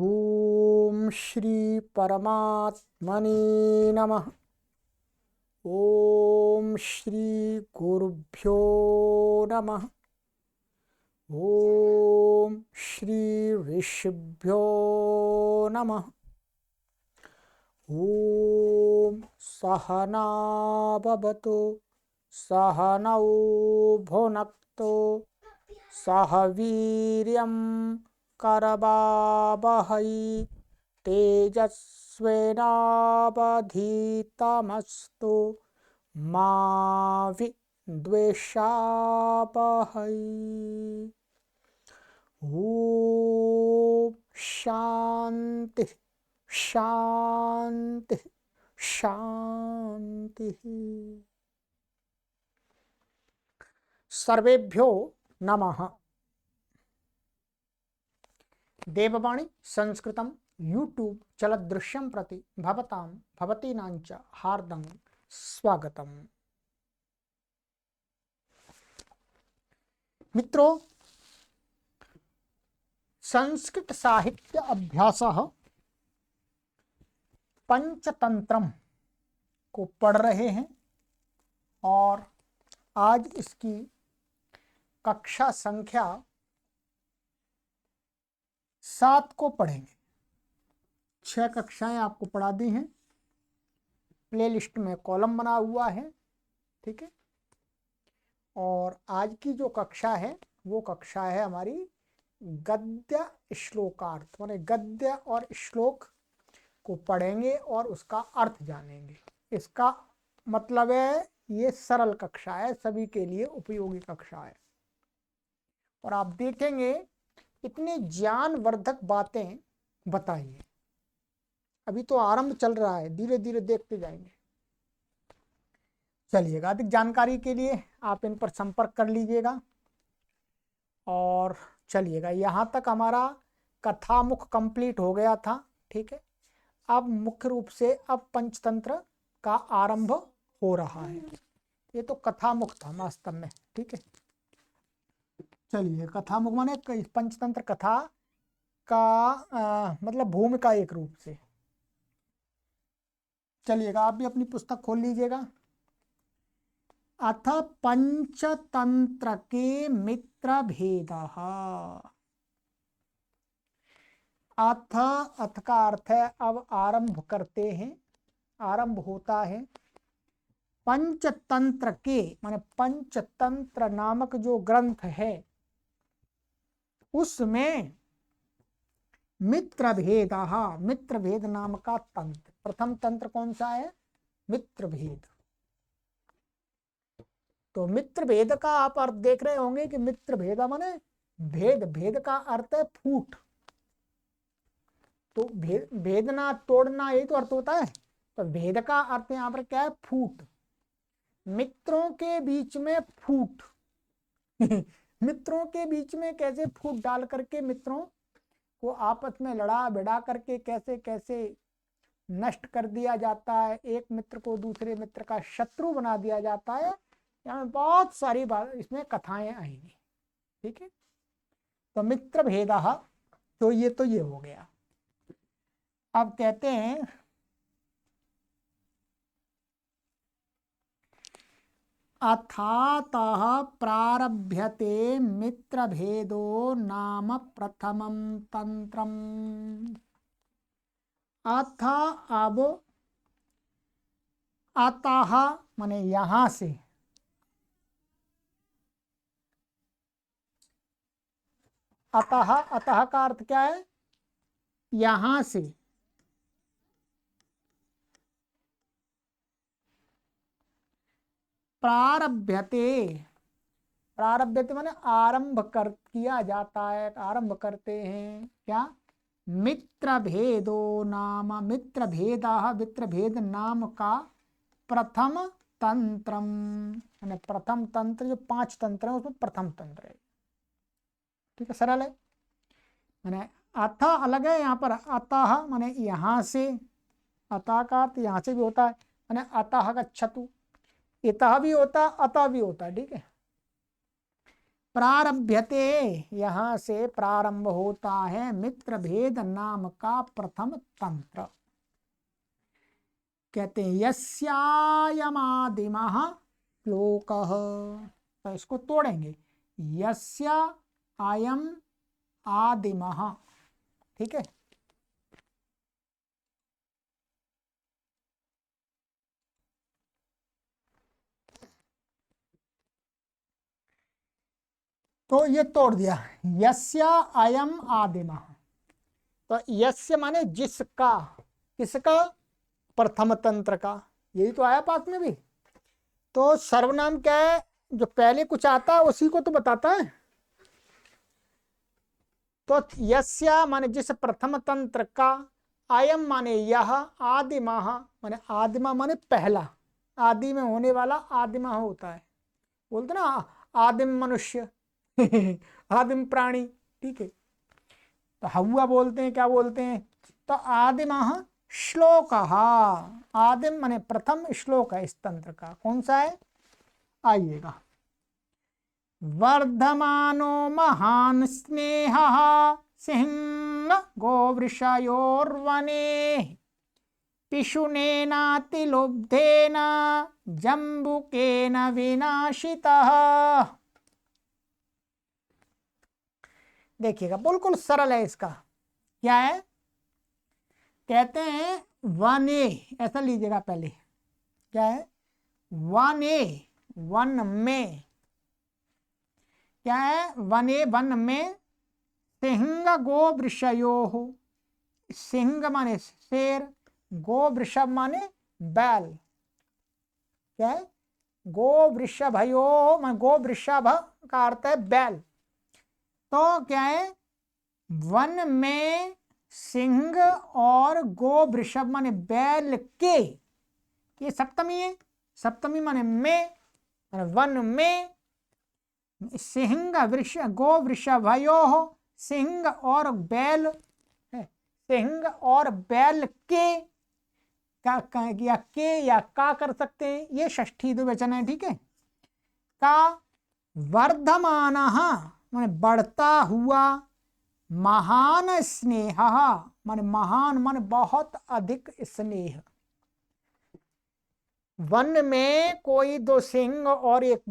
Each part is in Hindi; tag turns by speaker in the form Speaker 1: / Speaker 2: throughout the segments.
Speaker 1: ओम श्री परमात्मने नमः। ओम श्री गुरुभ्यो नमः। ओम श्री ऋषिभ्यो नमः। ओम सहना भवतु सहनौ भुनक्तु सह वीर्यं करवावहै तेजस्विनावधीतमस्तु मा विद्विषावहै। ओम शांति शांति शांति। सर्वेभ्यो नमः। देववाणी संस्कृतं यूट्यूब चलदृश्यं प्रति भवतां भवतीनांच हार्दं स्वागतम्। मित्रों, संस्कृत साहित्य अभ्यासः पंचतंत्रम को पढ़ रहे हैं और आज इसकी कक्षा संख्या 7 को पढ़ेंगे। 6 कक्षाएं आपको पढ़ा दी हैं, प्लेलिस्ट में कॉलम बना हुआ है, ठीक है। और आज की जो कक्षा है वो कक्षा है हमारी गद्य श्लोकार्थ, माने गद्य और श्लोक को पढ़ेंगे और उसका अर्थ जानेंगे। इसका मतलब है ये सरल कक्षा है, सभी के लिए उपयोगी कक्षा है। और आप देखेंगे इतनी ज्ञानवर्धक बातें बताइए। अभी तो आरंभ चल रहा है, धीरे धीरे देखते जाएंगे। चलिएगा, अधिक जानकारी के लिए आप इन पर संपर्क कर लीजिएगा। और चलिएगा, यहाँ तक हमारा कथामुख कंप्लीट हो गया था, ठीक है। अब मुख्य रूप से अब पंचतंत्र का आरंभ हो रहा है। ये तो कथामुख था वास्तव में, ठीक है। चलिए, कथामुख माने पंचतंत्र कथा का मतलब भूमिका एक रूप से। चलिएगा, आप भी अपनी पुस्तक खोल लीजिएगा। अथ पंचतंत्र के मित्र भेदः। अथ का अर्थ है अब आरंभ करते हैं, आरंभ होता है। पंचतंत्र के माने पंचतंत्र नामक जो ग्रंथ है उसमें मित्र भेद, मित्र भेद नाम का तंत्र, प्रथम तंत्र कौन सा है? मित्र भेद। तो मित्र भेद का आप अर्थ देख रहे होंगे कि मित्र भेद माने भेद, भेद का अर्थ है फूट। तो भेदना तोड़ना यही तो अर्थ होता है। तो भेद का अर्थ यहाँ पर क्या है? फूट। मित्रों के बीच में फूट मित्रों के बीच में कैसे फूट डाल करके मित्रों को आपस में लड़ा भिड़ा करके कैसे कैसे नष्ट कर दिया जाता है, एक मित्र को दूसरे मित्र का शत्रु बना दिया जाता है। यहाँ बहुत सारी बात इसमें कथाएं आएंगी, ठीक है। तो मित्र भेदः, तो ये हो गया। अब कहते हैं अथातः प्रारभ्यते मित्रभेदो नाम प्रथमं तंत्रम्। अथ, अब, अतः माने यहां से, अतः, अतः का अर्थ क्या है? यहां से। प्रारभ्यते, प्रारभ्यते माने आरंभ कर किया जाता है, आरंभ करते हैं क्या? मित्र भेदो नाम, मित्र भेदः, मित्र भेद नाम का प्रथम तंत्रम, माने प्रथम तंत्र, जो 5 तंत्र है उसमें प्रथम तंत्र है, ठीक है। सरल है। माने अथ अलग है, यहाँ पर अतः माने यहाँ से, अतः का अर्थ यहाँ से भी होता है, माने अतः गच्छतु, इतः भी होता है अतः भी होता है, ठीक है। प्रारभ्यते, यहां से प्रारंभ होता है मित्र भेद नाम का प्रथम तंत्र। कहते हैं यस्यायमादिमः श्लोकः, तो इसको तोड़ेंगे, यस्य अयम आदिमः, ठीक है। तो ये तोड़ दिया, यस्य अयम आदिमः। तो यस्य माने जिसका, किसका, प्रथम तंत्र का, यही तो आया पाठ में भी। तो सर्वनाम क्या है, जो पहले कुछ आता है उसी को तो बताता है। तो यस्य माने जिस प्रथम तंत्र का, अयम माने यह, आदिमः माने आदिमा माने पहला, आदि में होने वाला आदिमा होता है, बोलते ना आदिम मनुष्य आदिम प्राणी, ठीक है। तो हवा बोलते हैं, क्या बोलते हैं, तो आदिमः श्लोक, आदिम माने प्रथम श्लोक है इस तंत्र का, कौन सा है, आइएगा। वर्धमानो महान स्नेहः सिंह गोवृषयोर्वने पिशुनेनातिलुब्धेन जम्बुकेन विनाशितः। देखिएगा बिल्कुल सरल है इसका, क्या है, कहते हैं वने, ऐसा लीजिएगा पहले, क्या है, वने, वन में, क्या है, वने वन में, सिंह गो वृषयोः, सिंह माने शेर, गो वृषभ माने बैल, क्या है, गो वृषभयो माने गो वृषभ का अर्थ है बैल। तो क्या है, वन में सिंह और गो वृषभ माने बैल के, ये सप्तमी है, सप्तमी माने में, वन में सिंह वृष गो वृषभयोः, सिंह और बैल, सिंह और बैल के, या के या का कर सकते हैं, ये षष्ठी द्विवचन है, ठीक है। का वर्धमानः माने बढ़ता हुआ, महान स्नेहः माने महान माने बहुत अधिक स्नेह, वन में कोई दो सिंह और एक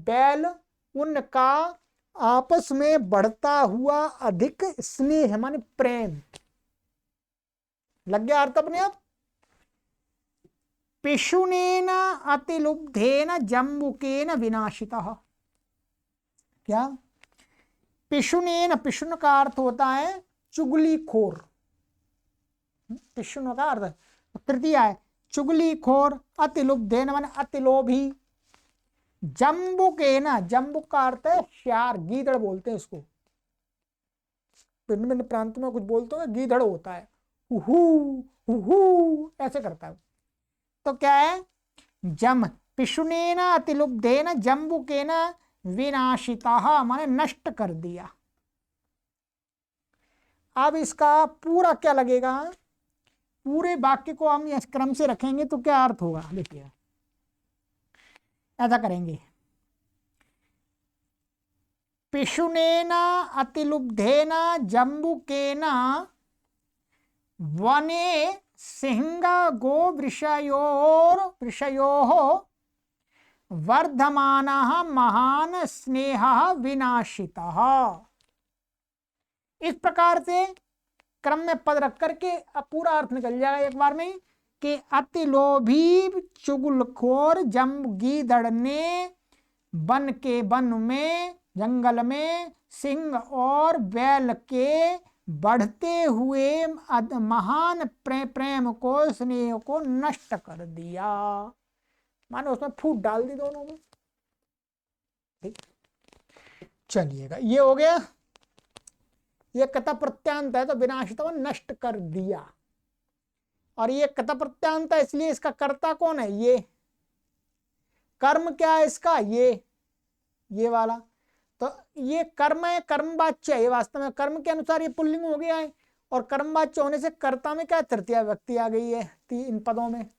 Speaker 1: बैल, उनका आपस में बढ़ता हुआ अधिक स्नेह माने प्रेम, लग गया अर्थ अपने आप। पिशुनेन अतिलुब्धेन जम्बुकेन विनाशितः, क्या, पिशुनेन, पिशुन का अर्थ होता है चुगलीखोर, पिशुन का अर्थ तृतीय है चुगलीखोर, अतिलुब्धेन माने अतिलोभी, जम्बुकेन, जम्बुक का अर्थ है श्यार, गीदड़ बोलते हैं इसको, भिन्न भिन्न प्रांत में कुछ बोलते हैं, गीदड़ होता है, हुहू ऐसे करता है। तो क्या है, जम पिशुनेन अतिलुब्धेन जम्बुकेन विनाशितः माने नष्ट कर दिया। अब इसका पूरा क्या लगेगा, पूरे वाक्य को हम इस क्रम से रखेंगे तो क्या अर्थ होगा, देखिए ऐसा करेंगे, पिशुनेन अतिलुब्धेन जम्बुकेन वने सिंह गो वृषयोः वर्धमानः महान स्नेहः विनाशितः। इस प्रकार से क्रम में पद रख करके अब पूरा अर्थ निकल जाएगा एक बार में, कि अतिलोभी चुगलखोर गीदड़ ने वन के वन में, जंगल में सिंह और बैल के बढ़ते हुए महान प्रेम को, स्नेह को नष्ट कर दिया, मानो उसमें फूट डाल दी दोनों में, ठीक। चलिएगा, ये हो गया, ये कथा प्रत्यांत है तो विनाशित नष्ट कर दिया, और ये कथा प्रत्यांत है इसलिए इसका कर्ता कौन है, ये कर्म क्या है इसका, ये वाला, तो ये कर्म है, कर्मवाच्य है, ये वास्तव में कर्म के अनुसार ये पुल्लिंग हो गया है, और कर्मवाच्य होने से कर्ता में क्या तृतीया व्यक्ति आ गई है इन पदों में,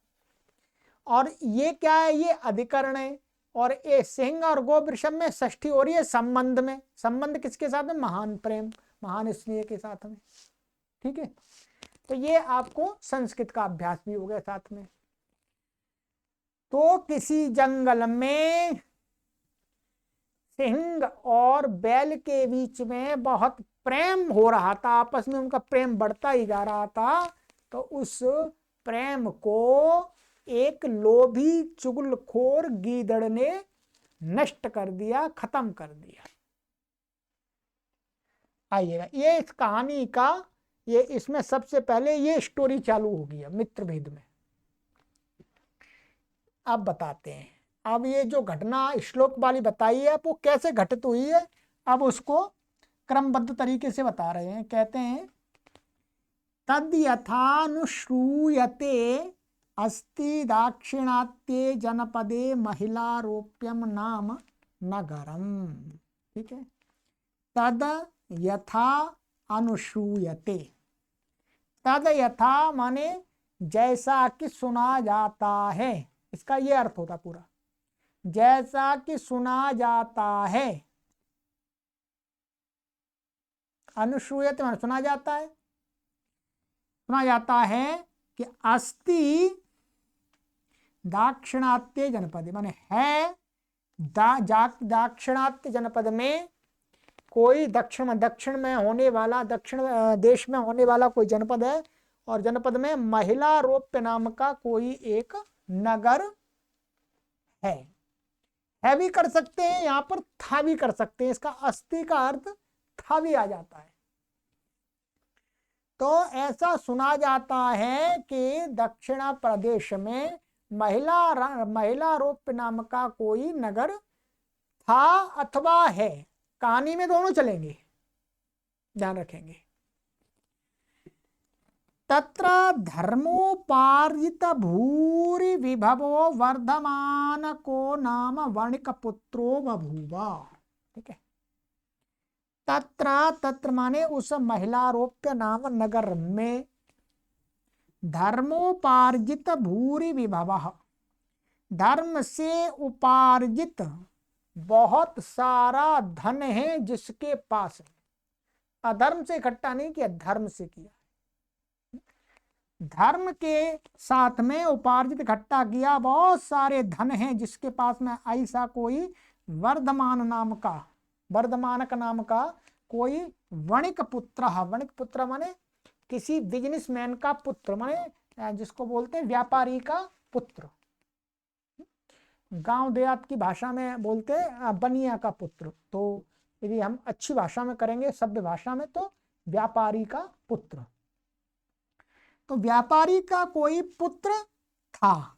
Speaker 1: और ये क्या है, ये अधिकरण है, और ये सिंह और गो वृषभ में षष्ठी हो रही है संबंध में। संबंध किसके साथ में? महान प्रेम, महान स्नेह के साथ में। ठीक है, तो ये आपको संस्कृत का अभ्यास भी हो गया साथ में। तो किसी जंगल में सिंह और बैल के बीच में बहुत प्रेम हो रहा था, आपस में उनका प्रेम बढ़ता ही जा रहा था। तो उस प्रेम को एक लोभी चुगलखोर गीदड़ ने नष्ट कर दिया, खत्म कर दिया। आइएगा, ये इस कहानी का, ये इसमें सबसे पहले ये स्टोरी चालू होगी मित्रभेद में। अब बताते हैं, अब ये जो घटना श्लोक वाली बताई है वो कैसे घटित हुई है, अब उसको क्रमबद्ध तरीके से बता रहे हैं। कहते हैं तद यथानुश्रूयते अस्ति दाक्षिणात्ये जनपदे महिलारोप्यम नाम नगरम। ठीक है, तद यथा अनुश्रूयते, तद यथा माने जैसा कि सुना जाता है, इसका ये अर्थ होता पूरा, जैसा कि सुना जाता है। अनुश्रूयते माने सुना जाता है, सुना जाता है कि अस्ति दाक्षिणात्य जनपद, माने है दाक्षिणात्य जनपद में कोई दक्षिण में होने वाला, दक्षिण देश में होने वाला कोई जनपद है, और जनपद में महिला रोप्य नाम का कोई एक नगर है भी कर सकते हैं, यहां पर था भी कर सकते हैं। इसका अस्ति का अर्थ था भी आ जाता है। तो ऐसा सुना जाता है कि दक्षिण प्रदेश में महिला रोप्य नाम का कोई नगर था अथवा है। कहानी में दोनों चलेंगे, ध्यान रखेंगे। तत्र धर्मोपार्जित भूरि विभवो वर्धमान को नाम वणिक पुत्रो बभूवा। ठीक है, तत्र माने उस महिलारोप्य नाम नगर में धर्मोपार्जित भूरि विभव, धर्म से उपार्जित बहुत सारा धन है जिसके पास है। अधर्म से इकट्ठा नहीं किया, धर्म से किया। धर्म के साथ में उपार्जित इकट्ठा किया, बहुत सारे धन हैं जिसके पास में ऐसा कोई वर्धमानक नाम का कोई वणिक पुत्र। वणिक पुत्र माने किसी बिजनेसमैन का पुत्र, माने जिसको बोलते हैं व्यापारी का पुत्र। गांव देहात की भाषा में बोलते हैं बनिया का पुत्र। तो यदि हम अच्छी भाषा में करेंगे, सभ्य भाषा में, तो व्यापारी का पुत्र। तो व्यापारी का कोई पुत्र था,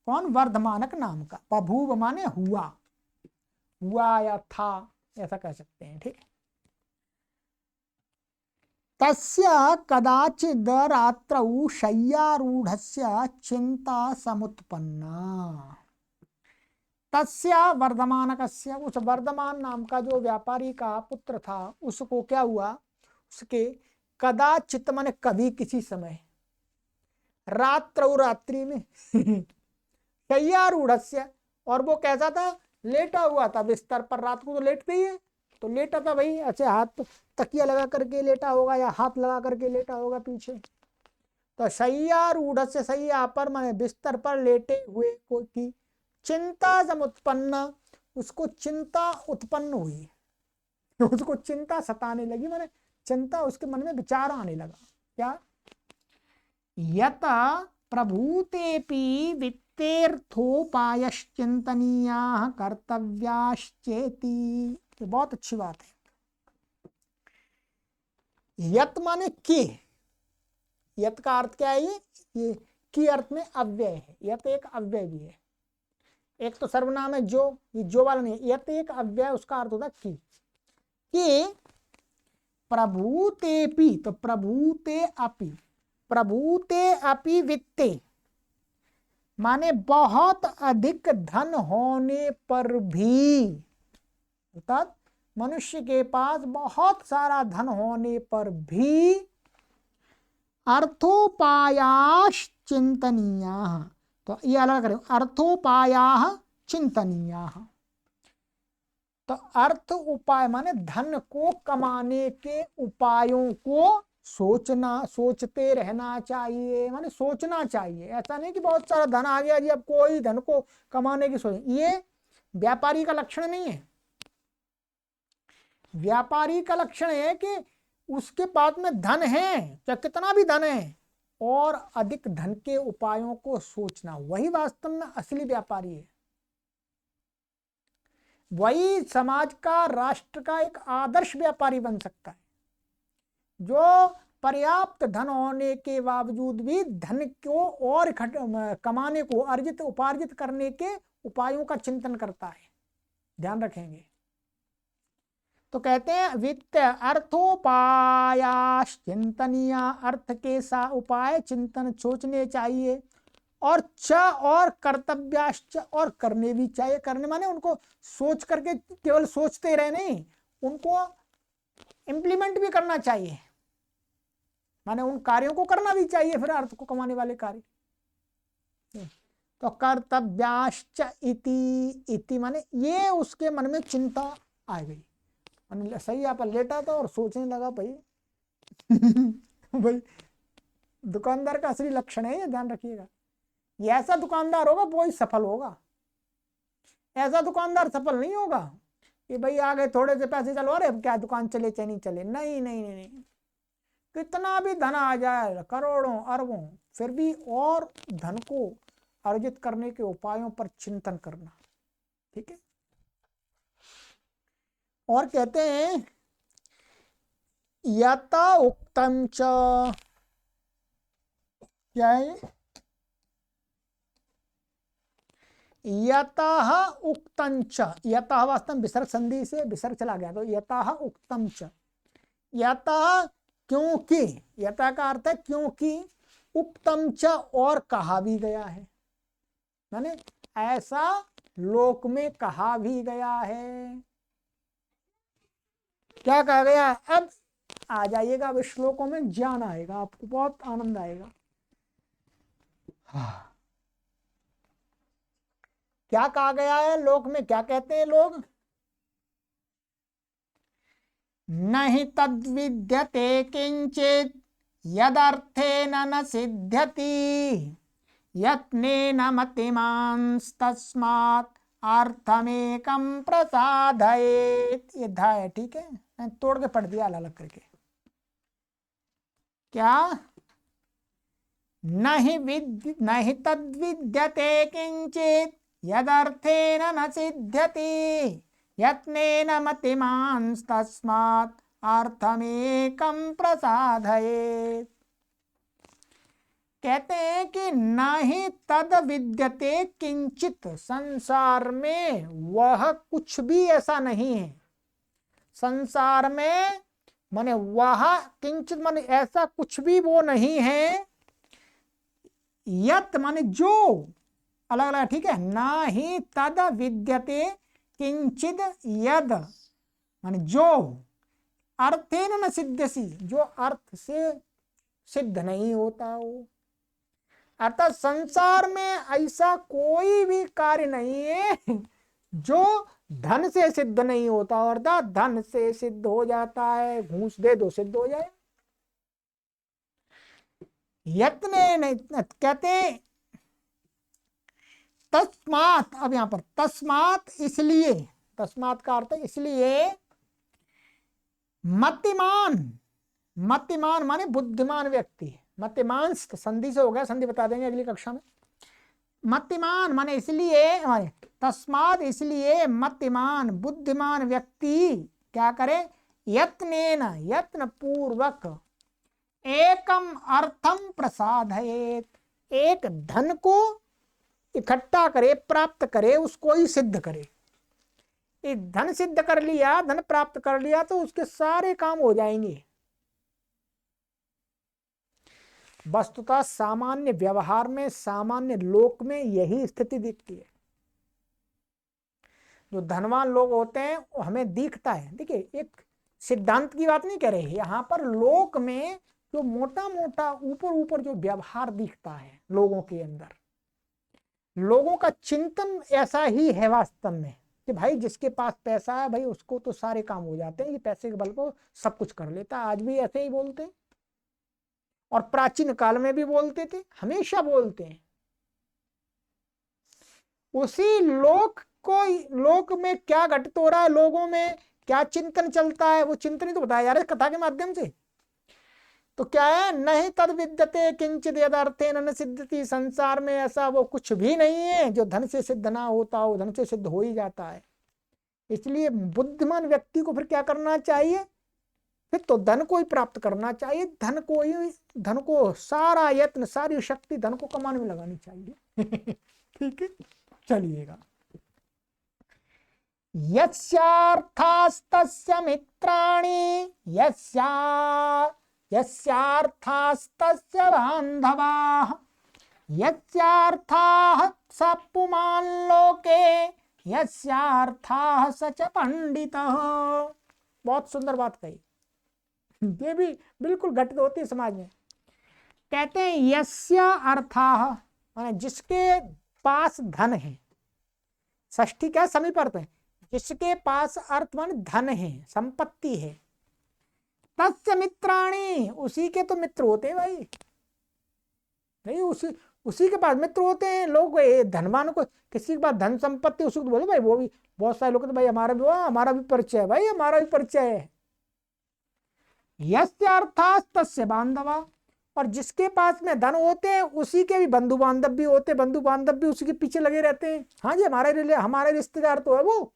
Speaker 1: कौन? वर्धमानक नाम का। बभूव माने हुआ, हुआ या था, ऐसा कह सकते हैं। ठीक है, तस्य कदाचिद रात्रौ शय्यारूढ़स्य चिंता समुत्पन्ना। तस्य वर्धमानकस्य, उस वर्धमान नाम का जो व्यापारी का पुत्र था, उसको क्या हुआ? उसके कदाचित माने कभी, किसी समय, रात्रौ रात्रि में शय्यारूढ़स्य, और वो कैसा था? लेटा हुआ था बिस्तर पर। रात को तो लेटते ही है, तो लेटा था भाई, ऐसे हाथ तकिया लगा करके लेटा होगा या हाथ लगा करके लेटा होगा पीछे। तो शय्यारूढ़स्य, शय्या पर माने बिस्तर पर लेटे हुए को की चिंता समुत्पन्न, उसको चिंता उत्पन्न हुई, उसको चिंता सताने लगी, माने चिंता, उसके मन में विचार आने लगा। क्या? यत प्रभूतेपि वित्तेर्थोपायश्चिंतनीयाः कर्तव्याश्चेति। ये बहुत अच्छी बात है। यत माने कि, यत का अर्थ क्या है? ये की अर्थ में अव्यय है। यत एक अव्यय भी है, एक तो सर्वनाम है जो, ये जो वाला नहीं। यत एक अव्यय, उसका अर्थ होता है कि प्रभूतेपि, तो प्रभूते अपि, प्रभूते अपि वित्ते माने बहुत अधिक धन होने पर भी, अर्थात मनुष्य के पास बहुत सारा धन होने पर भी अर्थोपायाश्चिंतनीयाः, तो ये अलग करें, अर्थोपायाः चिंतनीया। तो अर्थ उपाय माने धन को कमाने के उपायों को सोचते रहना चाहिए, माने सोचना चाहिए। ऐसा नहीं कि बहुत सारा धन आ गया जी अब कोई धन को कमाने की सोच, ये व्यापारी का लक्षण नहीं है। व्यापारी का लक्षण है कि उसके पास में धन है, चाहे कितना भी धन है, और अधिक धन के उपायों को सोचना, वही वास्तव में असली व्यापारी है। वही समाज का, राष्ट्र का एक आदर्श व्यापारी बन सकता है, जो पर्याप्त धन होने के बावजूद भी धन को और कमाने को, उपार्जित करने के उपायों का चिंतन करता है। ध्यान रखेंगे। तो कहते हैं वित्त अर्थोपायाश्चिंतनीय, अर्थ के सा उपाय चिंतन सोचने चाहिए। और कर्तव्याश्च, और करने भी चाहिए। करने माने उनको सोच करके केवल सोचते रहे नहीं, उनको इम्प्लीमेंट भी करना चाहिए, माने उन कार्यों को करना भी चाहिए, फिर अर्थ को कमाने वाले कार्य। तो कर्तव्याश्च इति माने ये उसके मन में चिंता आ गई, सही आप लेटा था और सोचने लगा भाई भाई दुकानदार का असली लक्षण है ये, ध्यान रखिएगा। ये ऐसा दुकानदार होगा वो ही सफल होगा। ऐसा दुकानदार सफल नहीं होगा कि भाई आ गए थोड़े से पैसे, चलो अरे क्या दुकान चले चाहे नहीं चले, नहीं नहीं नहीं, नहीं। कितना भी धन आ जाए, करोड़ों अरबों, फिर भी और धन को अर्जित करने के उपायों पर चिंतन करना। ठीक है। और कहते हैं यथा उक्तम च, क्या है यतः उक्तम च, यतः वास्तव में विसर्ग संधि से विसर्ग चला गया, तो यतः उक्तम च, यतः क्योंकि, यतः का अर्थ है क्योंकि, उक्तम च और कहा भी गया है, माने ऐसा लोक में कहा भी गया है। क्या कहा गया? अब आ जाइएगा, अब श्लोकों में ज्ञान आएगा, आपको बहुत आनंद आएगा। क्या कहा गया है लोक में? क्या कहते हैं लोग? नहीं तद्विद्यते किंचित यदर्थेन न सिद्ध्यति यत्नेन मतिमांस्तस्मात् अर्थमेकं प्रसादयेत्। ये धा है, ठीक है, मैंने तोड़ के पढ़ दिया अलग करके। क्या? नहीं तद्विद्यते किंचित यदर्थेन न सिद्ध्यति यत्नेन मतिमांस्तस्मात् अर्थमेकं प्रसादयेत्। कहते हैं कि नहीं तद विद्यते किंचित, संसार में वह कुछ भी ऐसा नहीं है। संसार में माने वह किंचित माने ऐसा कुछ भी वो नहीं है, यत माने जो, अलग अलग, ठीक है। ना ही तद विद्यते किंचित यद माने जो, अर्थेन न सिद्ध्यसि, जो अर्थ से सिद्ध नहीं होता हो। अर्थात संसार में ऐसा कोई भी कार्य नहीं है जो धन से सिद्ध नहीं होता, अर्थात धन से सिद्ध हो जाता है, घूस दे दो सिद्ध हो जाए। यत्ने नहीं कहते तस्मात, अब यहां पर तस्मात इसलिए, तस्मात का अर्थ इसलिए, मतिमान, मतिमान माने बुद्धिमान व्यक्ति, मतिमान संधि से हो गया, संधि बता देंगे अगली कक्षा में। मतिमान माने इसलिए, माने तस्मात इसलिए, मतिमान बुद्धिमान व्यक्ति क्या करे? यत्नेन, यत्न पूर्वक, एकम अर्थम प्रसादयेत्, एक धन को इकट्ठा करे, प्राप्त करे, उसको ही सिद्ध करे। एक धन सिद्ध कर लिया, धन प्राप्त कर लिया, तो उसके सारे काम हो जाएंगे। वस्तुतः सामान्य व्यवहार में, सामान्य लोक में यही स्थिति दिखती है। जो धनवान लोग होते हैं वो हमें दिखता है। देखिए, एक सिद्धांत की बात नहीं कह रहे, यहाँ पर लोक में जो मोटा मोटा ऊपर ऊपर जो व्यवहार दिखता है लोगों के अंदर, लोगों का चिंतन ऐसा ही है वास्तव में कि भाई जिसके पास पैसा है भाई उसको तो सारे काम हो जाते हैं, ये पैसे के बल पर सब कुछ कर लेता है। आज भी ऐसे ही बोलते हैं और प्राचीन काल में भी बोलते थे, हमेशा बोलते हैं। उसी लोक में क्या घटित हो रहा है, लोगों में क्या चिंतन चलता है, वो चिंतन ही तो बताया जा रहा है कथा के माध्यम से। तो क्या है, नहीं तद विद्यते किंचित यदर्थेन न सिद्धति, संसार में ऐसा वो कुछ भी नहीं है जो धन से सिद्ध ना होता हो, धन से सिद्ध हो ही जाता है। इसलिए बुद्धिमान व्यक्ति को फिर क्या करना चाहिए, फिर तो धन को ही प्राप्त करना चाहिए, धन को सारा यत्न सारी शक्ति धन को कमाने में लगानी चाहिए। ठीक है, चलिएगा। यस्यार्थास्तस्य मित्राणि यस्यार्थास्तस्य बान्धवाः यस्यार्थाः स पुमान् लोके यस्यार्थाः स च पंडितः। बहुत सुंदर बात कही, ये भी बिल्कुल घटित होती है समाज में। कहते हैं यस्य अर्थाः, माने जिसके पास धन है, षष्ठी क्या समीप अर्थ है, जिसके पास अर्थ मान धन है, संपत्ति है, तस्य मित्राणि, उसी के तो मित्र होते हैं भाई। नहीं, उसी के पास मित्र होते हैं लोग। धनवान को, किसी के पास धन संपत्ति, उसको तो बोले भाई, वो भी बहुत सारे लोग तो भाई हमारा भी परिचय है भाई, हमारा भी परिचय है। यस्य अर्थात् तस्य बांधवा, और जिसके पास में धन होते हैं उसी के भी बंधु बांधव भी होते हैं, बंधु बांधव भी उसी के पीछे लगे रहते हैं। हाँ जी, हमारे रिश्तेदार तो है वो,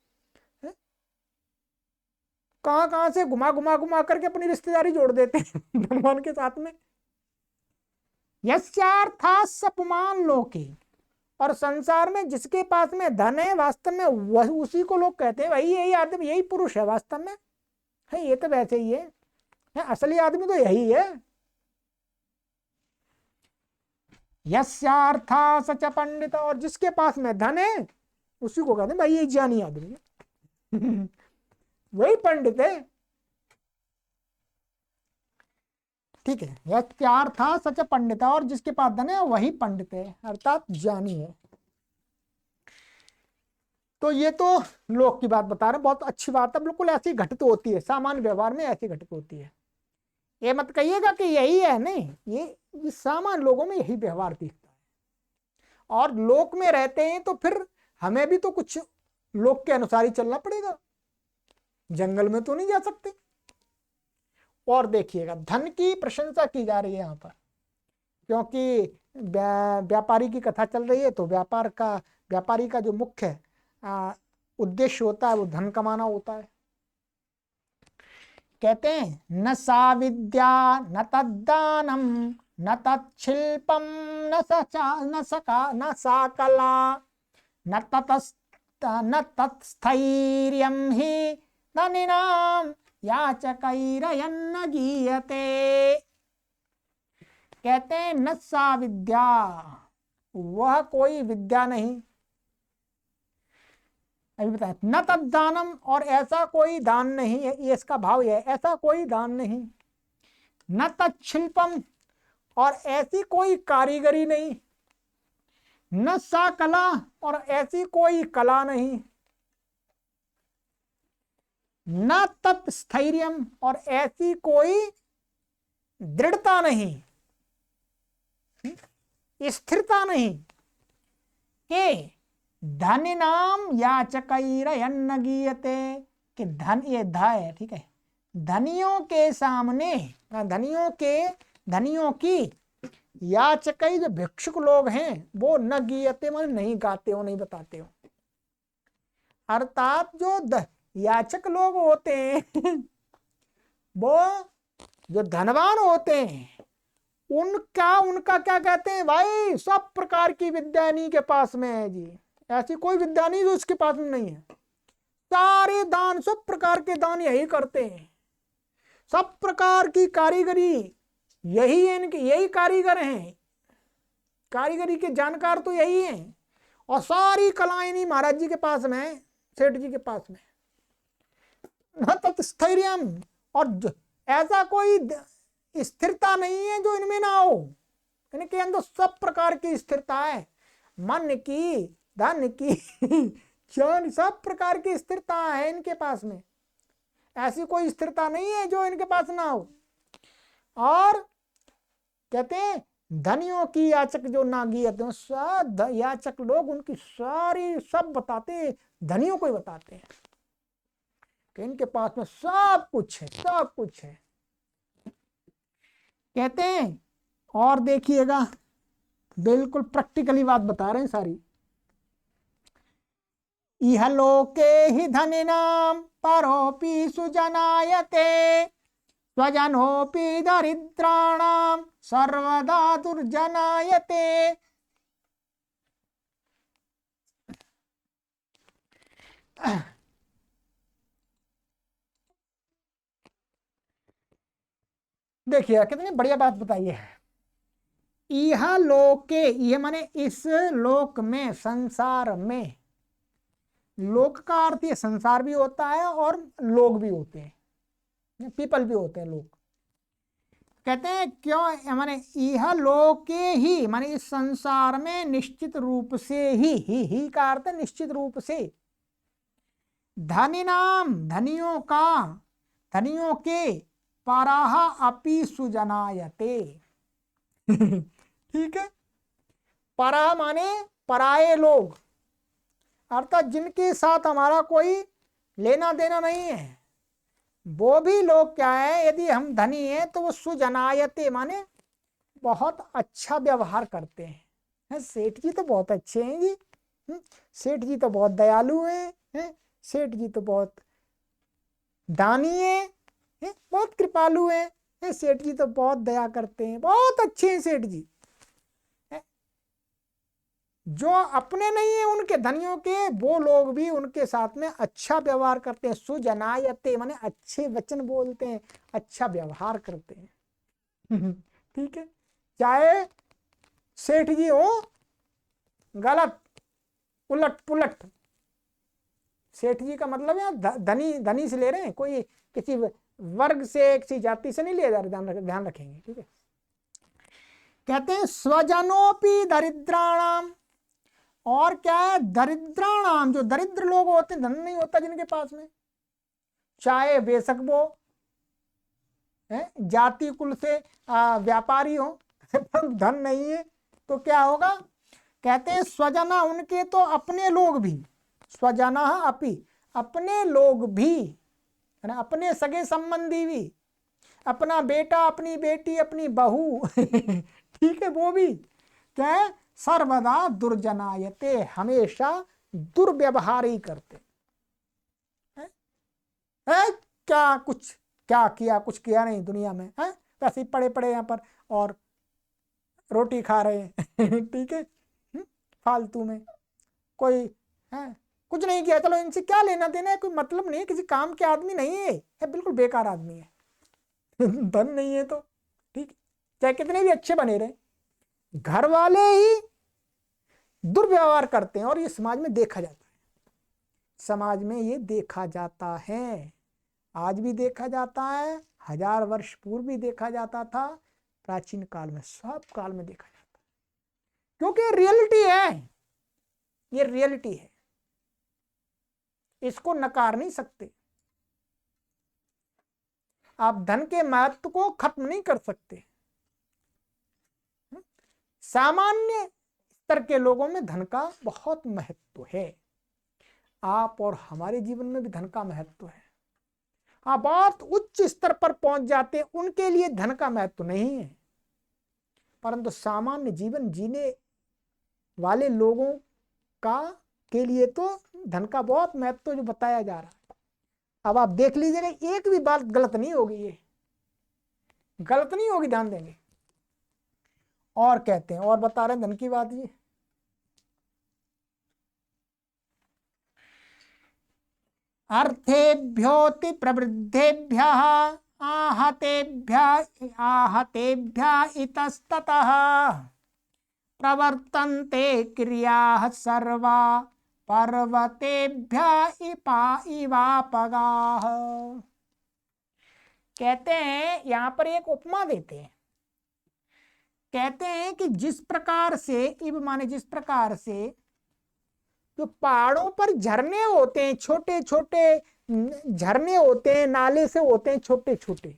Speaker 1: कहां से घुमा करके अपनी रिश्तेदारी जोड़ देते हैं धनवान के साथ में। यस्यार्थास् पुमान् लोके, और संसार में जिसके पास में धन है वास्तव में वह उसी को लोग कहते हैं भाई यही आदमी, यही पुरुष है वास्तव में। है ये तो वैसे ही है, असली आदमी तो यही है। यस्यार्था सच पंडित, और जिसके पास में धन है उसी को कहते हैं भाई ये ज्ञानी आदमी है। वही पंडित है। ठीक है, यस्यार्था सच पंडित, और जिसके पास धन है वही पंडित है, अर्थात ज्ञानी है। तो ये तो लोक की बात बता रहे, बहुत अच्छी बात है, बिल्कुल ऐसी घटित होती है, सामान्य व्यवहार में ऐसी घटित होती है। ये मत कहिएगा कि यही है, नहीं, ये सामान्य लोगों में यही व्यवहार दिखता है। और लोक में रहते हैं तो फिर हमें भी तो कुछ लोक के अनुसार ही चलना पड़ेगा, जंगल में तो नहीं जा सकते। और देखिएगा, धन की प्रशंसा की जा रही है यहाँ पर, क्योंकि व्यापारी की कथा चल रही है। तो व्यापारी का जो मुख्य उद्देश्य होता है वो धन कमाना होता है। कहते हैं न सा विद्या न तद्दानम न तत्शिल्पम न सा कला न तत्स्थैर्यं हि धनिनाम याचकैरयन्न गीयते। कहते हैं न सा विद्या, वह कोई विद्या नहीं, अभी बताया, न तद्दानम, और ऐसा कोई दान नहीं है, ये इसका भाव है, ऐसा कोई दान नहीं, न तत्शिल्पम, और ऐसी कोई कारीगरी नहीं, न सा कला, और ऐसी कोई कला नहीं, न तत्स्थैर्यम, और ऐसी कोई दृढ़ता नहीं, स्थिरता नहीं, कि धनिनाम याचकैरयन्न गीयते, कि धन, ये ध है, ठीक है, धनियों के सामने, धनियों की याचकै, जो भिक्षुक लोग हैं वो न गीयते, माने नहीं गाते हो, नहीं बताते हो। अर्थात जो याचक लोग होते हैं वो जो धनवान होते हैं उनका क्या कहते हैं भाई, सब प्रकार की विद्या इन्हीं के पास में है जी, ऐसी कोई विद्या नहीं जो उसके पास में नहीं है। सारे दान, सब प्रकार के दान यही करते हैं, सब प्रकार की कारीगरी यही है, इनके यही कारीगर हैं, कारीगरी के जानकार तो यही हैं, और सारी कलाएं नहीं महाराज जी के पास में है, सेठ जी के पास में। न तत्स्थैर्यम, और ऐसा कोई स्थिरता नहीं है जो इनमें ना हो, इनके अंदर सब प्रकार की स्थिरता है। मन की, धन की जौन सब प्रकार की स्थिरता है इनके पास में, ऐसी कोई स्थिरता नहीं है जो इनके पास ना हो। और कहते हैं धनियों की याचक जो नागियत है, सब याचक लोग उनकी सारी सब बताते हैं, धनियों को ही बताते हैं कि इनके पास में सब कुछ है, सब कुछ है। कहते हैं और देखिएगा, बिल्कुल प्रैक्टिकली बात बता रहे हैं सारी। इह लोके हि धनिनाम परोपि सुजनायते स्वजनोपि दरिद्राणाम सर्वदा दुर्जनायते। देखिए कितनी बढ़िया बात बताई है। यह लोके, यह माने इस लोक में, संसार में, लोक का अर्थ ये संसार भी होता है और लोग भी होते हैं, पीपल भी होते हैं, लोग। कहते हैं क्यों, माने यह लोके ही माने इस संसार में निश्चित रूप से ही का अर्थ है निश्चित रूप से, धनिनाम धनियों का, धनियों के, पराह अपि सुजनायते ठीक है। परा माने पराये लोग, अर्थात जिनके साथ हमारा कोई लेना देना नहीं है, वो भी लोग क्या है, यदि हम धनी हैं तो वो सुजनायते माने बहुत अच्छा व्यवहार करते हैं। सेठ जी तो बहुत अच्छे हैं जी, सेठ जी तो बहुत दयालु हैं, सेठ जी तो बहुत दानी है, बहुत कृपालु है, सेठ जी तो बहुत दया करते हैं, बहुत अच्छे हैं सेठ जी। जो अपने नहीं है उनके धनियों के, वो लोग भी उनके साथ में अच्छा व्यवहार करते हैं। सुजनायते माने अच्छे वचन बोलते हैं, अच्छा व्यवहार करते हैं ठीक है। चाहे सेठ जी हो गलत उलट पुलट, सेठ जी का मतलब है धनी, धनी से ले रहे हैं, कोई किसी वर्ग से किसी जाति से नहीं ले जा रहे, ध्यान रखेंगे, ठीक है। कहते हैं स्वजनोपि दरिद्राणाम, और क्या है, दरिद्राणाम, जो दरिद्र लोग होते हैं, धन नहीं होता जिनके पास में, चाहे बेशक वो जाति कुल से व्यापारी हो धन नहीं है तो क्या होगा। कहते हैं स्वजना, उनके तो अपने लोग भी, स्वजना अपि, अपने लोग भी है ना, अपने सगे संबंधी भी, अपना बेटा, अपनी बेटी, अपनी बहू ठीक है, वो भी क्या है, सर्वदा दुर्जनायते, हमेशा दुर्व्यवहार ही करते है? क्या कुछ क्या किया, कुछ किया नहीं दुनिया में, है वैसे ही पड़े पड़े यहाँ पर और रोटी खा रहे हैं ठीक है, फालतू में कोई है, कुछ नहीं किया, चलो इनसे क्या लेना देना है, कोई मतलब नहीं है, किसी काम के आदमी नहीं है, बिल्कुल बेकार आदमी है धन नहीं है तो ठीक, चाहे कितने भी अच्छे बने रहे, घर वाले ही दुर्व्यवहार करते हैं, और ये समाज में देखा जाता है, समाज में ये देखा जाता है, आज भी देखा जाता है, 1000 वर्ष पूर्व भी देखा जाता था, प्राचीन काल में, सब काल में देखा जाता है, क्योंकि रियलिटी है, ये रियलिटी है, इसको नकार नहीं सकते। आप धन के महत्व को खत्म नहीं कर सकते। सामान्य स्तर के लोगों में धन का बहुत महत्व है, आप और हमारे जीवन में भी धन का महत्व है। आप बहुत उच्च स्तर पर पहुंच जाते हैं, उनके लिए धन का महत्व नहीं है, परंतु सामान्य जीवन जीने वाले लोगों का के लिए तो धन का बहुत महत्व जो बताया जा रहा है। अब आप देख लीजिएगा, एक भी बात गलत नहीं होगी, ये गलत नहीं होगी, ध्यान देंगे। और कहते हैं, और बता रहे हैं धन की बात, ये अर्थेभ्योति प्रवृद्धेभ्यः आहतेभ्यः इतस्ततः प्रवर्तन्ते क्रियाः सर्वा पर्वतेभ्यः इवापगाः। कहते हैं यहां पर एक उपमा देते हैं, कहते हैं कि जिस प्रकार से, इब माने जिस प्रकार से जो पहाड़ों पर झरने होते हैं, छोटे छोटे झरने होते हैं, नाले से होते हैं छोटे छोटे,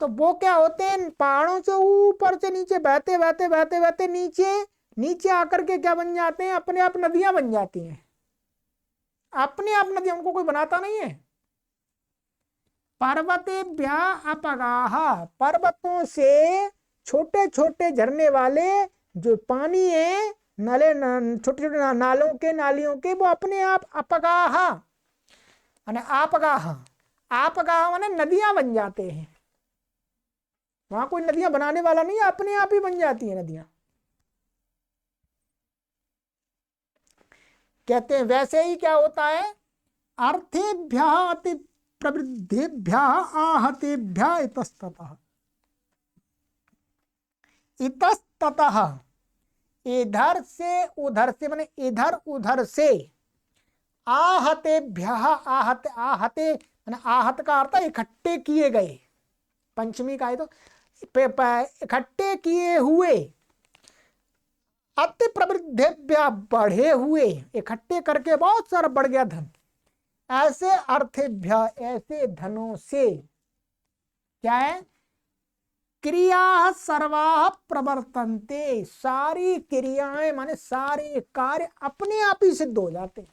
Speaker 1: तो वो क्या होते हैं, पहाड़ों से ऊपर से नीचे बहते बहते बहते बहते नीचे नीचे आकर के क्या बन जाते हैं, अपने आप नदियां बन जाती हैं। अपने आप नदियां, उनको कोई बनाता नहीं है। पर्वतेभ्यः अपगाः, पर्वतों से छोटे छोटे झरने वाले जो पानी है, नाले छोटे छोटे नालों के, नालियों के, वो अपने आप अपगाः माने आपगाः, आपगाः माने नदियां बन जाते हैं। वहां कोई नदियां बनाने वाला नहीं है, अपने आप ही बन जाती है नदियां। कहते हैं वैसे ही क्या होता है, अर्थेभ्यः अति प्रवृद्धिभ्यः आहतेभ्यः इतस्ततः, इतस्ततः इधर से उधर से माने इधर उधर से, आहतेभ्यः, आहत आहते माने आहत का अर्थ इकट्ठे किए गए, पंचमी का है तो इकट्ठे किए हुए, अति प्रवृद्धिभ्यः बढ़े हुए, इकट्ठे करके बहुत सारा बढ़ गया धन, ऐसे अर्थेभ्य ऐसे धनों से क्या है, क्रिया सर्वा प्रवर्तन्ते, सारी क्रियाएं माने सारे कार्य अपने आप ही सिद्ध हो जाते,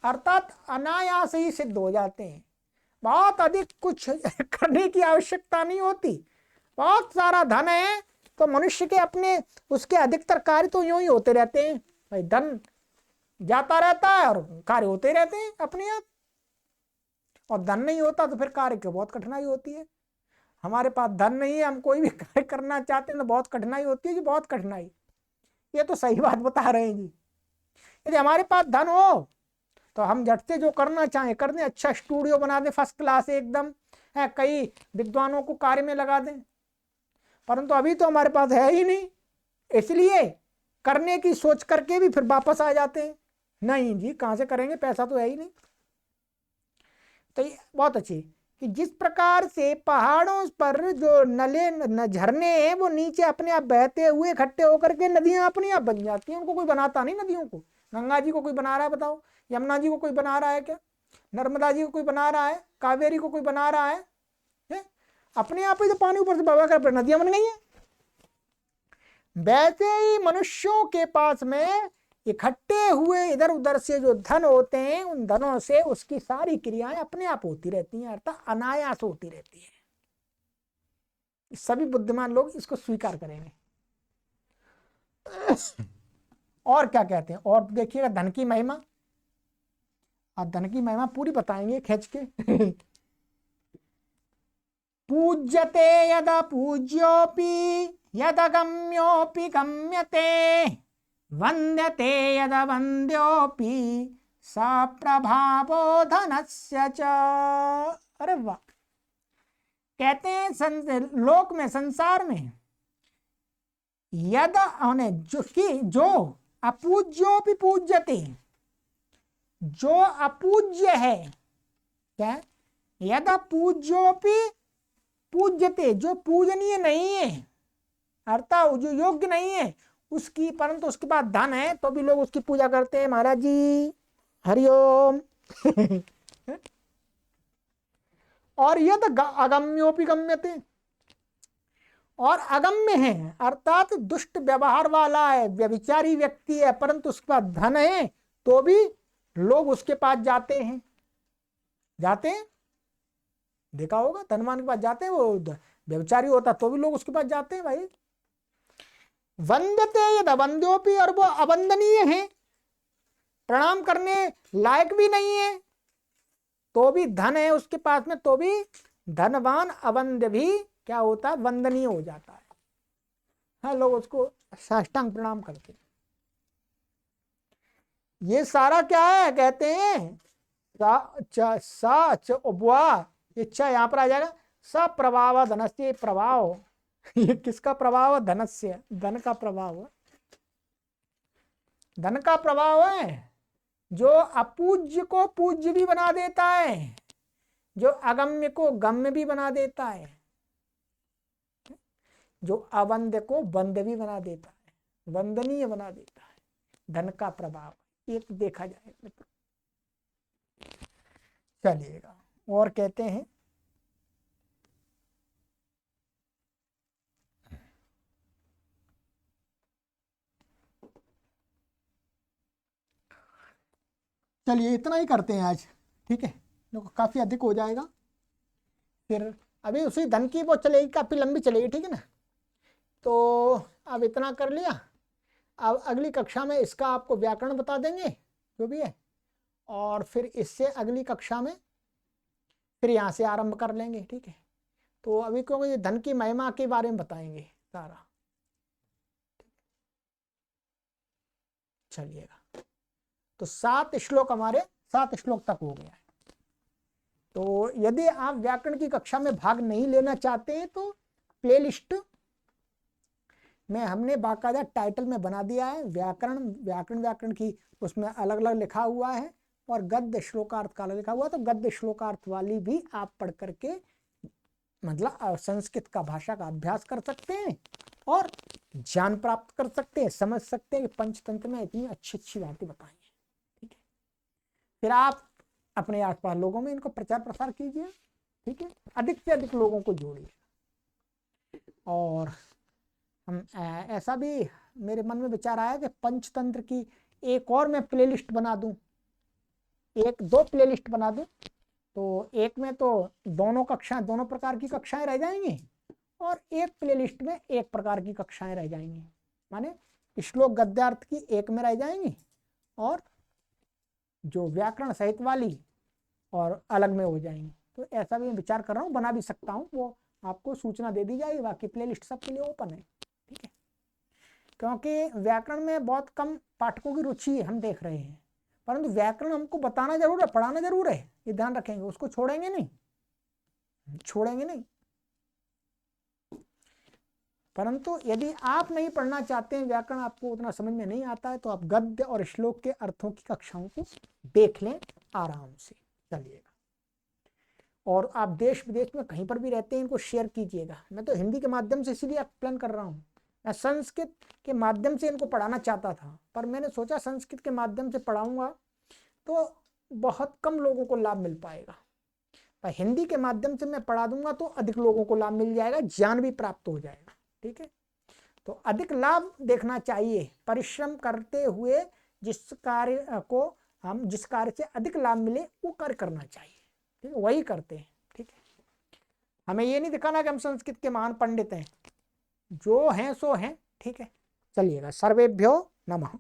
Speaker 1: अर्थात अनायास ही सिद्ध हो जाते हैं। बहुत अधिक कुछ करने की आवश्यकता नहीं होती। बहुत सारा धन है तो मनुष्य के अपने उसके अधिकतर कार्य तो यूं ही होते रहते हैं भाई, धन जाता रहता है और कार्य होते रहते हैं अपने आप। और धन नहीं होता तो फिर कार्य की बहुत कठिनाई होती है। हमारे पास धन नहीं है, हम कोई भी कार्य करना चाहते हैं तो बहुत कठिनाई होती है जी, बहुत कठिनाई। ये तो सही बात बता रहे हैं जी। यदि हमारे पास धन हो तो हम झट से जो करना चाहें कर दें, अच्छा स्टूडियो बना दें फर्स्ट क्लास एकदम है, कई विद्वानों को कार्य में लगा दें, परंतु अभी तो हमारे पास है ही नहीं, इसलिए करने की सोच करके भी फिर वापस आ जाते हैं, नहीं जी कहां से करेंगे, पैसा तो है ही नहीं। तो ये बहुत अच्छी कि जिस प्रकार से पहाड़ों पर जो नले झरने हैं वो नीचे अपने आप बहते हुए इकट्ठे होकर के नदियां अपने आप बन जाती हैं, उनको कोई बनाता नहीं नदियों को। गंगा जी को कोई बना रहा है बताओ, यमुना जी को कोई बना रहा है क्या, नर्मदा जी को कोई बना रहा है, कावेरी को कोई बना रहा है? अपने आप ही तो पानी ऊपर से बहा कर नदियां बन गई है। वैसे ही मनुष्यों के पास में इकट्ठे हुए इधर उधर से जो धन होते हैं, उन धनों से उसकी सारी क्रियाएं अपने आप होती रहती हैं, अर्थात अनायास होती रहती है। सभी बुद्धिमान लोग इसको स्वीकार करेंगे। और क्या कहते हैं, और देखिएगा धन की महिमा, आप धन की महिमा पूरी बताएंगे खींच के। पूज्यते यद पूज्योपि यदगम्योपि गम्यते, वन्द्यते यद वन्द्योपि सा प्रभावो धनस्य च। अरे वाह, कहते हैं लोक में, संसार में यद जो अपूज्योपि पूज्यते, जो अपूज्य है, क्या, यद पूज्योपि पूज्यते, जो पूजनीय नहीं है अर्थात जो योग्य नहीं है उसकी, परंतु उसके पास धन है तो भी लोग उसकी पूजा करते हैं, महाराज जी हरिओम। और यद अगम्योपि गम्यते, और अगम्य है अर्थात दुष्ट व्यवहार वाला है, व्यभिचारी व्यक्ति है, परंतु उसके पास धन है तो भी लोग उसके पास जाते हैं, जाते हैं, देखा होगा धनवान के पास जाते हैं, वो व्यभिचारी होता तो भी लोग उसके पास जाते हैं भाई। वंदते यद अवंद्योपि, और वो अवंदनीय है, प्रणाम करने लायक भी नहीं है, तो भी धन है उसके पास में, तो भी धनवान अवंद्य भी क्या होता है, वंदनीय हो जाता है। हाँ, लोग उसको साष्टांग प्रणाम करते हैं। ये सारा क्या है, कहते हैं ये च यहाँ पर आ जाएगा, स प्रभाव धनस्य, प्रभाव ये किसका प्रभाव, धनस्य, धन का प्रभाव, धन का प्रभाव है जो अपूज्य को पूज्य भी बना देता है, जो अगम्य को गम्य भी बना देता है। जो अवंद्य को वंदवी बना देता है, वंदनीय बना देता है, धन का प्रभाव एक देखा जाए मित्र। चलिएगा और कहते हैं चलिए इतना ही करते हैं आज, ठीक है, काफी अधिक हो जाएगा। फिर अभी उसी धन की वो चलेगी, काफी लंबी चलेगी, ठीक है ना। तो अब इतना कर लिया, अब अगली कक्षा में इसका आपको व्याकरण बता देंगे जो भी है, और फिर इससे अगली कक्षा में फिर यहाँ से आरंभ कर लेंगे, ठीक है। तो अभी क्योंकि ये धन की महिमा के बारे में बताएंगे सारा। चलिएगा, तो 7 श्लोक हमारे 7 श्लोक तक हो गया है। तो यदि आप व्याकरण की कक्षा में भाग नहीं लेना चाहते हैं तो प्लेलिस्ट में हमने बाकायदा टाइटल में बना दिया है, व्याकरण की उसमें अलग अलग लिखा हुआ है, और गद्य श्लोकार्थ का लिखा हुआ है। तो गद्य श्लोकार्थ वाली भी आप पढ़ करके मतलब संस्कृत का भाषा का अभ्यास कर सकते हैं और ज्ञान प्राप्त कर सकते हैं, समझ सकते हैं कि पंचतंत्र में इतनी अच्छी अच्छी बातें बताई हैं, ठीक है। फिर आप अपने आसपास लोगों में इनको प्रचार प्रसार कीजिए, ठीक है, अधिक से अधिक लोगों को जोड़िए। और हम ऐसा भी मेरे मन में विचार आया कि पंचतंत्र की एक और मैं प्लेलिस्ट बना दूं, 1-2 प्लेलिस्ट बना दूं। तो एक में तो दोनों प्रकार की कक्षाएं रह जाएंगी, और एक प्लेलिस्ट में एक प्रकार की कक्षाएं रह जाएंगी, माने श्लोक गद्यार्थ की एक में रह जाएंगी, और जो व्याकरण सहित वाली और अलग में हो जाएंगी। तो ऐसा भी मैं विचार कर रहा हूँ, बना भी सकता हूँ, वो आपको सूचना दे दी जाएगी। बाकी प्लेलिस्ट सबके लिए ओपन है, ठीक है। क्योंकि व्याकरण में बहुत कम पाठकों की रुचि है, हम देख रहे हैं, परंतु व्याकरण हमको बताना जरूर है, पढ़ाना जरूर है, ये ध्यान रखेंगे, उसको छोड़ेंगे नहीं। परंतु यदि आप नहीं पढ़ना चाहते हैं, व्याकरण आपको उतना समझ में नहीं आता है, तो आप गद्य और श्लोक के अर्थों की कक्षाओं को देख लें आराम से। चलिएगा, और आप देश विदेश में कहीं पर भी रहते हैं इनको शेयर कीजिएगा। मैं तो हिंदी के माध्यम से इसीलिए एक्सप्लेन कर रहा हूँ, मैं संस्कृत के माध्यम से इनको पढ़ाना चाहता था, पर मैंने सोचा संस्कृत के माध्यम से पढ़ाऊंगा तो बहुत कम लोगों को लाभ मिल पाएगा, पर हिंदी के माध्यम से मैं पढ़ा दूंगा तो अधिक लोगों को लाभ मिल जाएगा, ज्ञान भी प्राप्त हो जाएगा, ठीक है। तो अधिक लाभ देखना चाहिए, परिश्रम करते हुए जिस कार्य से अधिक लाभ मिले वो कार्य करना चाहिए, ठीक है, वही करते हैं, ठीक है। हमें ये नहीं दिखाना कि हम संस्कृत के महान पंडित हैं, जो हैं सो हैं, ठीक है। चलिएगा, सर्वेभ्यो नमः।